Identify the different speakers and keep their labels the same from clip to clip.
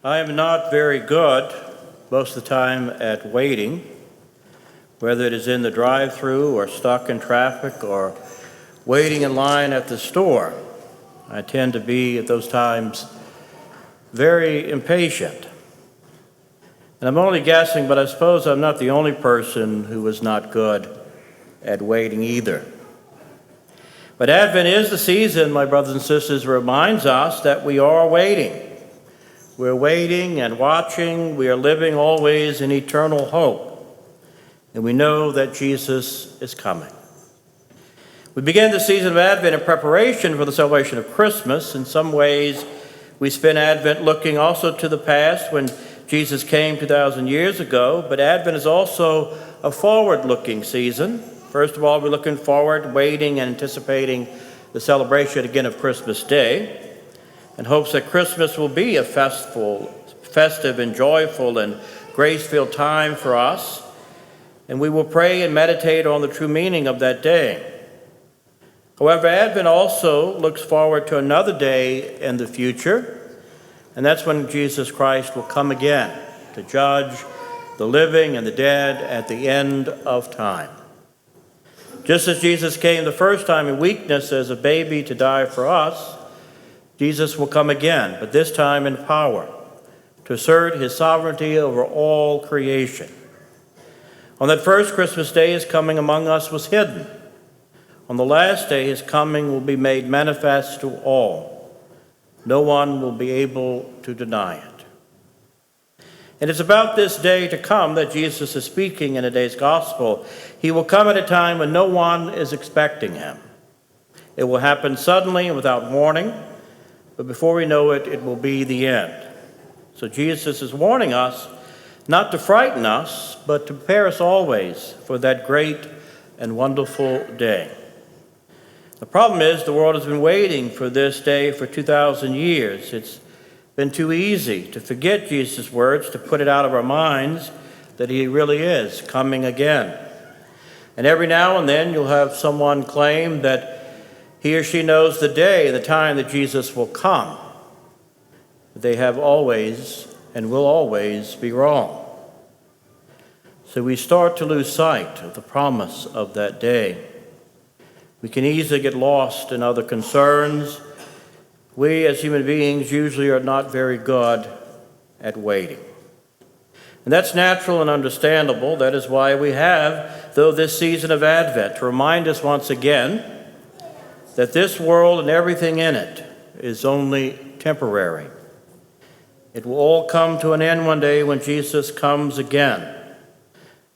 Speaker 1: I am not very good most of the time at waiting, whether it is in the drive-thru or stuck in traffic or waiting in line at the store. I tend to be at those times very impatient. And I'm only guessing, but I suppose I'm not the only person who is not good at waiting either. But Advent is the season, my brothers and sisters, reminds us that we are waiting. We're waiting and watching. We are living always in eternal hope. And we know that Jesus is coming. We begin the season of Advent in preparation for the celebration of Christmas. In some ways, we spend Advent looking also to the past when Jesus came 2,000 years ago. But Advent is also a forward-looking season. First of all, we're looking forward, waiting and anticipating the celebration again of Christmas Day, in hopes that Christmas will be a festive and joyful and grace-filled time for us, and we will pray and meditate on the true meaning of that day. However, Advent also looks forward to another day in the future, and that's when Jesus Christ will come again to judge the living and the dead at the end of time. Just as Jesus came the first time in weakness as a baby to die for us, Jesus will come again, but this time in power, to assert his sovereignty over all creation. On that first Christmas day, his coming among us was hidden. On the last day, his coming will be made manifest to all. No one will be able to deny it. And it's about this day to come that Jesus is speaking in today's gospel. He will come at a time when no one is expecting him. It will happen suddenly and without warning. But before we know it, it will be the end. So Jesus is warning us not to frighten us, but to prepare us always for that great and wonderful day. The problem is the world has been waiting for this day for 2,000 years. It's been too easy to forget Jesus' words, to put it out of our minds that he really is coming again. And every now and then you'll have someone claim that he or she knows the day, the time that Jesus will come. They have always and will always be wrong. So we start to lose sight of the promise of that day. We can easily get lost in other concerns. We as human beings usually are not very good at waiting. And that's natural and understandable. That is why we have, though, this season of Advent to remind us once again that this world and everything in it is only temporary. It will all come to an end one day when Jesus comes again.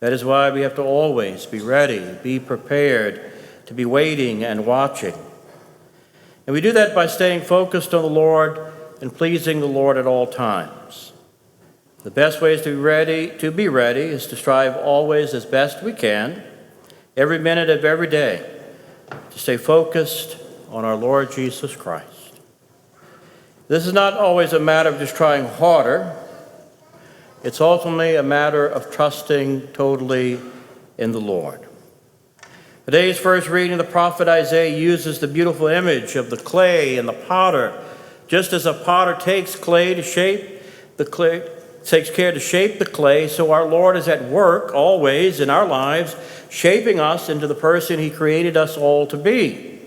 Speaker 1: That is why we have to always be ready, be prepared, to be waiting and watching. And we do that by staying focused on the Lord and pleasing the Lord at all times. The best way to be ready is to strive always as best we can, every minute of every day, to stay focused on our Lord Jesus Christ. This is not always a matter of just trying harder. It's ultimately a matter of trusting totally in the Lord. Today's first reading, the prophet Isaiah uses the beautiful image of the clay and the potter. Just as a potter takes care to shape the clay, so our Lord is at work always in our lives, shaping us into the person he created us all to be.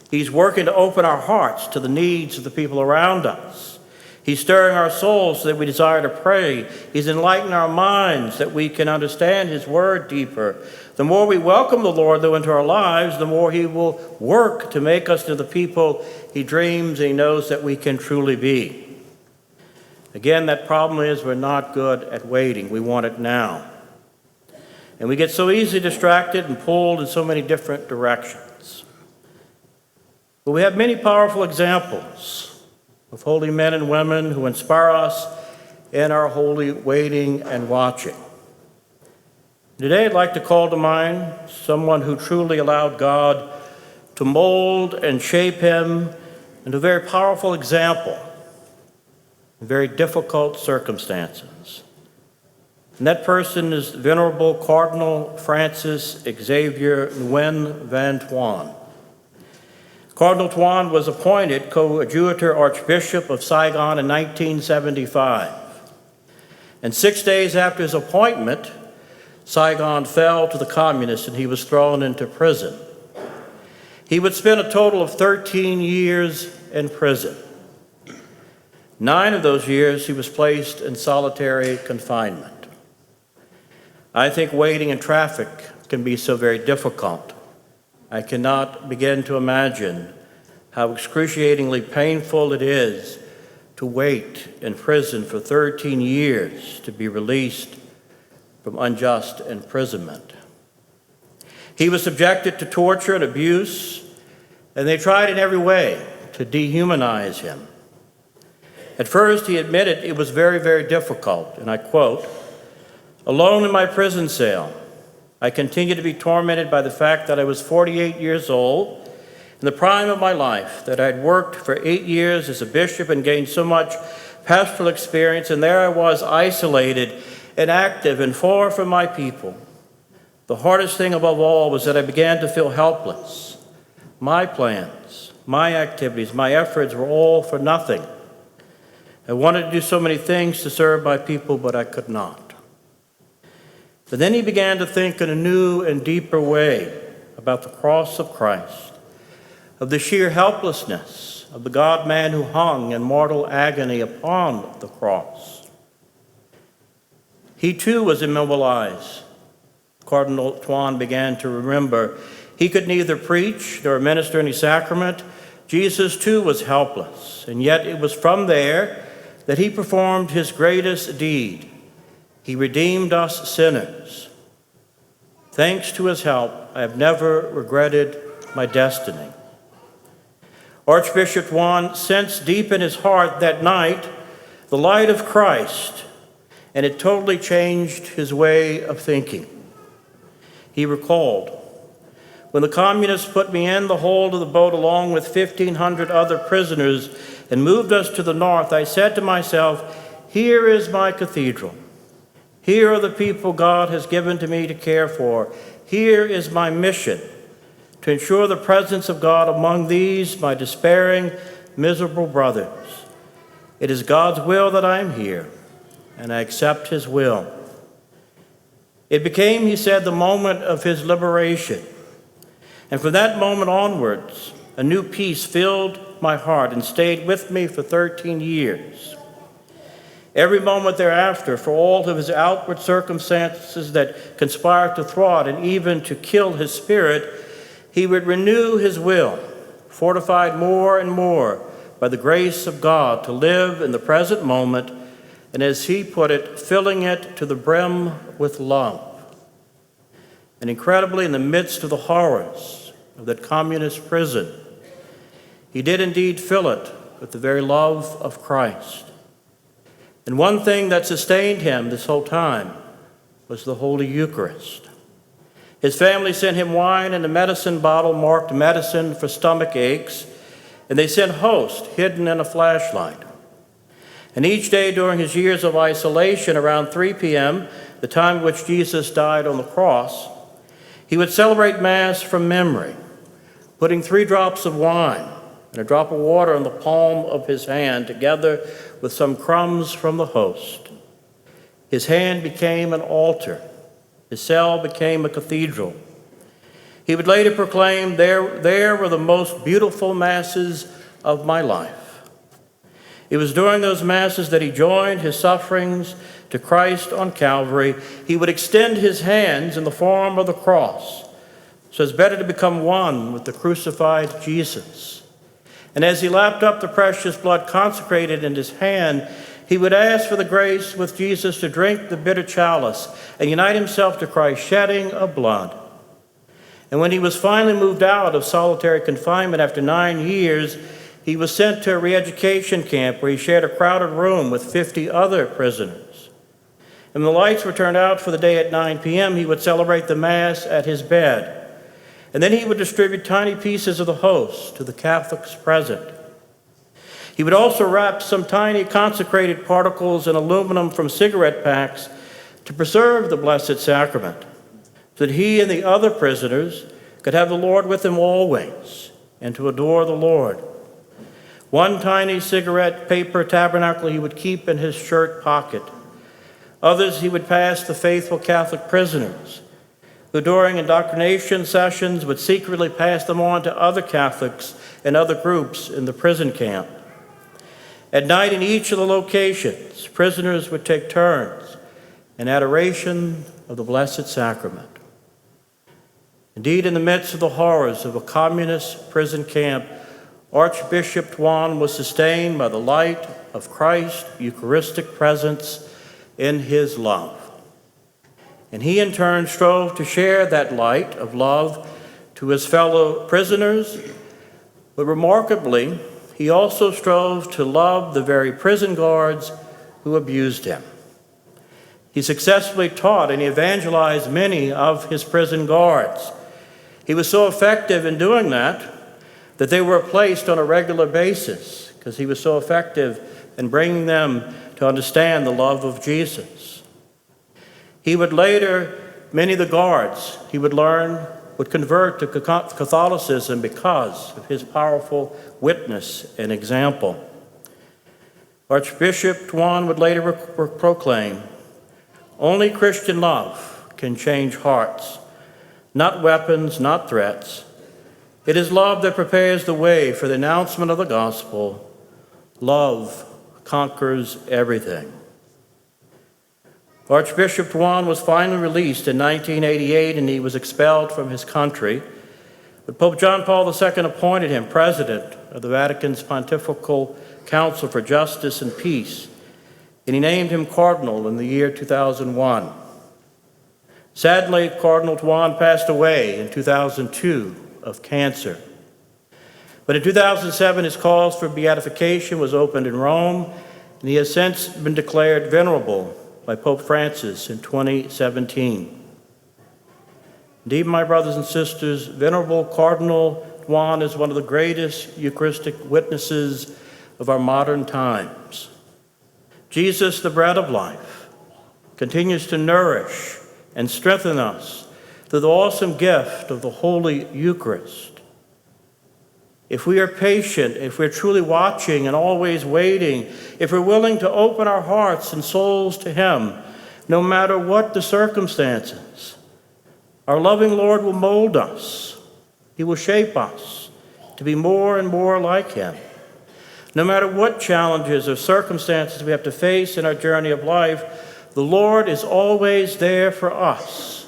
Speaker 1: He's working to open our hearts to the needs of the people around us. He's stirring our souls so that we desire to pray. He's enlightening our minds that we can understand his word deeper. The more we welcome the Lord, though, into our lives, the more he will work to make us into the people he dreams and he knows that we can truly be. Again, that problem is we're not good at waiting. We want it now. And we get so easily distracted and pulled in so many different directions. But we have many powerful examples of holy men and women who inspire us in our holy waiting and watching. Today, I'd like to call to mind someone who truly allowed God to mold and shape him into a very powerful example in very difficult circumstances. And that person is Venerable Cardinal Francis Xavier Nguyen Van Thuan. Cardinal Tuan was appointed coadjutor Archbishop of Saigon in 1975. And 6 days after his appointment, Saigon fell to the communists and he was thrown into prison. He would spend a total of 13 years in prison. 9 of those years he was placed in solitary confinement. I think waiting in traffic can be so very difficult. I cannot begin to imagine how excruciatingly painful it is to wait in prison for 13 years to be released from unjust imprisonment. He was subjected to torture and abuse, and they tried in every way to dehumanize him. At first, he admitted it was very, very difficult, and I quote, "Alone in my prison cell, I continued to be tormented by the fact that I was 48 years old, in the prime of my life, that I had worked for 8 years as a bishop and gained so much pastoral experience, and there I was isolated, inactive, and far from my people. The hardest thing above all was that I began to feel helpless. My plans, my activities, my efforts were all for nothing. I wanted to do so many things to serve my people, but I could not." But then he began to think in a new and deeper way about the cross of Christ, of the sheer helplessness of the God-man who hung in mortal agony upon the cross. He too was immobilized. Cardinal Tuan began to remember he could neither preach nor administer any sacrament. Jesus too was helpless, and yet it was from there that he performed his greatest deed. He redeemed us sinners. Thanks to his help, I have never regretted my destiny. Archbishop Tuan sensed deep in his heart that night the light of Christ, and it totally changed his way of thinking. He recalled, "When the communists put me in the hold of the boat along with 1,500 other prisoners and moved us to the north, I said to myself, here is my cathedral. Here are the people God has given to me to care for. Here is my mission, to ensure the presence of God among these, my despairing, miserable brothers. It is God's will that I am here, and I accept his will." It became, he said, the moment of his liberation. And from that moment onwards, a new peace filled my heart and stayed with me for 13 years. Every moment thereafter, for all of his outward circumstances that conspired to thwart and even to kill his spirit, he would renew his will, fortified more and more by the grace of God to live in the present moment, and as he put it, filling it to the brim with love. And incredibly, in the midst of the horrors of that communist prison, he did indeed fill it with the very love of Christ. And one thing that sustained him this whole time was the Holy Eucharist. His family sent him wine in a medicine bottle marked medicine for stomach aches, and they sent host hidden in a flashlight. And each day during his years of isolation, around 3 p.m., the time at which Jesus died on the cross, he would celebrate Mass from memory, putting 3 drops of wine and a drop of water on the palm of his hand, together with some crumbs from the host. His hand became an altar. His cell became a cathedral. He would later proclaim, there were the most beautiful Masses of my life. It was during those Masses that he joined his sufferings to Christ on Calvary. He would extend his hands in the form of the cross, so it's better to become one with the crucified Jesus. And as he lapped up the precious blood consecrated in his hand, he would ask for the grace with Jesus to drink the bitter chalice and unite himself to Christ, shedding of blood. And when he was finally moved out of solitary confinement after 9 years, he was sent to a re-education camp where he shared a crowded room with 50 other prisoners. And when the lights were turned out for the day at 9 p.m., he would celebrate the Mass at his bed. And then he would distribute tiny pieces of the host to the Catholics present. He would also wrap some tiny consecrated particles in aluminum from cigarette packs to preserve the Blessed Sacrament, so that he and the other prisoners could have the Lord with them always, and to adore the Lord. One tiny cigarette paper tabernacle he would keep in his shirt pocket. Others he would pass to faithful Catholic prisoners, who during indoctrination sessions would secretly pass them on to other Catholics and other groups in the prison camp. At night in each of the locations, prisoners would take turns in adoration of the Blessed Sacrament. Indeed, in the midst of the horrors of a communist prison camp, Archbishop Tuan was sustained by the light of Christ's Eucharistic presence in his love. And he in turn strove to share that light of love to his fellow prisoners, but remarkably, he also strove to love the very prison guards who abused him. He successfully taught and evangelized many of his prison guards. He was so effective in doing that they were placed on a regular basis because he was so effective in bringing them to understand the love of Jesus. He would later, many of the guards he would learn would convert to Catholicism because of his powerful witness and example. Archbishop Tuan would later proclaim, "Only Christian love can change hearts, not weapons, not threats. It is love that prepares the way for the announcement of the gospel. Love conquers everything." Archbishop Tuan was finally released in 1988 and he was expelled from his country. But Pope John Paul II appointed him president of the Vatican's Pontifical Council for Justice and Peace, and he named him cardinal in the year 2001. Sadly, Cardinal Tuan passed away in 2002 of cancer. But in 2007, his cause for beatification was opened in Rome, and he has since been declared venerable by Pope Francis in 2017. Indeed, my brothers and sisters, Venerable Cardinal Tuan is one of the greatest Eucharistic witnesses of our modern times. Jesus, the bread of life, continues to nourish and strengthen us through the awesome gift of the Holy Eucharist. If we are patient, if we're truly watching and always waiting, if we're willing to open our hearts and souls to Him, no matter what the circumstances, our loving Lord will mold us. He will shape us to be more and more like Him. No matter what challenges or circumstances we have to face in our journey of life, the Lord is always there for us,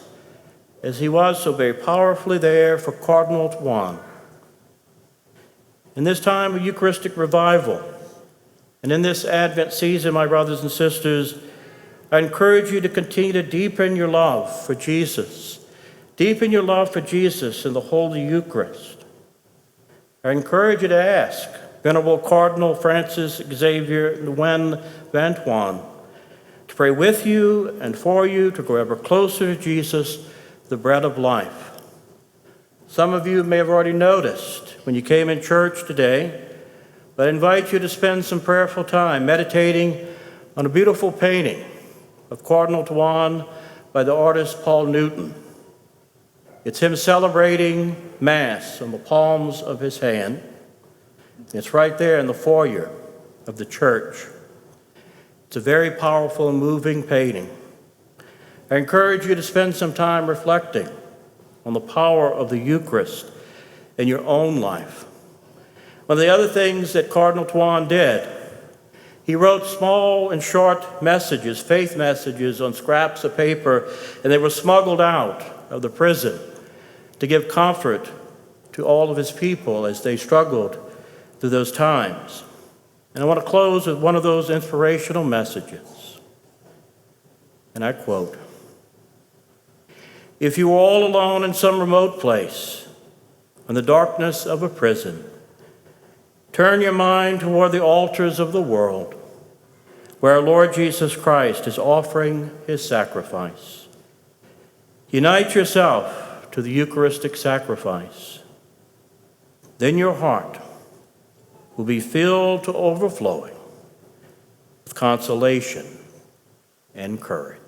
Speaker 1: as He was so very powerfully there for Cardinal Tuan. In this time of Eucharistic revival, and in this Advent season, my brothers and sisters, I encourage you to continue to deepen your love for Jesus. Deepen your love for Jesus in the Holy Eucharist. I encourage you to ask Venerable Cardinal Francis Xavier Nguyen Van Tuan to pray with you and for you to grow ever closer to Jesus, the bread of life. Some of you may have already noticed when you came in church today, but I invite you to spend some prayerful time meditating on a beautiful painting of Cardinal Tuan by the artist Paul Newton. It's him celebrating Mass on the palms of his hand. It's right there in the foyer of the church. It's a very powerful and moving painting. I encourage you to spend some time reflecting on the power of the Eucharist in your own life. One of the other things that Cardinal Tuan did, he wrote small and short messages, faith messages, on scraps of paper, and they were smuggled out of the prison to give comfort to all of his people as they struggled through those times. And I want to close with one of those inspirational messages. And I quote, "If you are all alone in some remote place, in the darkness of a prison, turn your mind toward the altars of the world, where our Lord Jesus Christ is offering His sacrifice. Unite yourself to the Eucharistic sacrifice. Then your heart will be filled to overflowing with consolation and courage."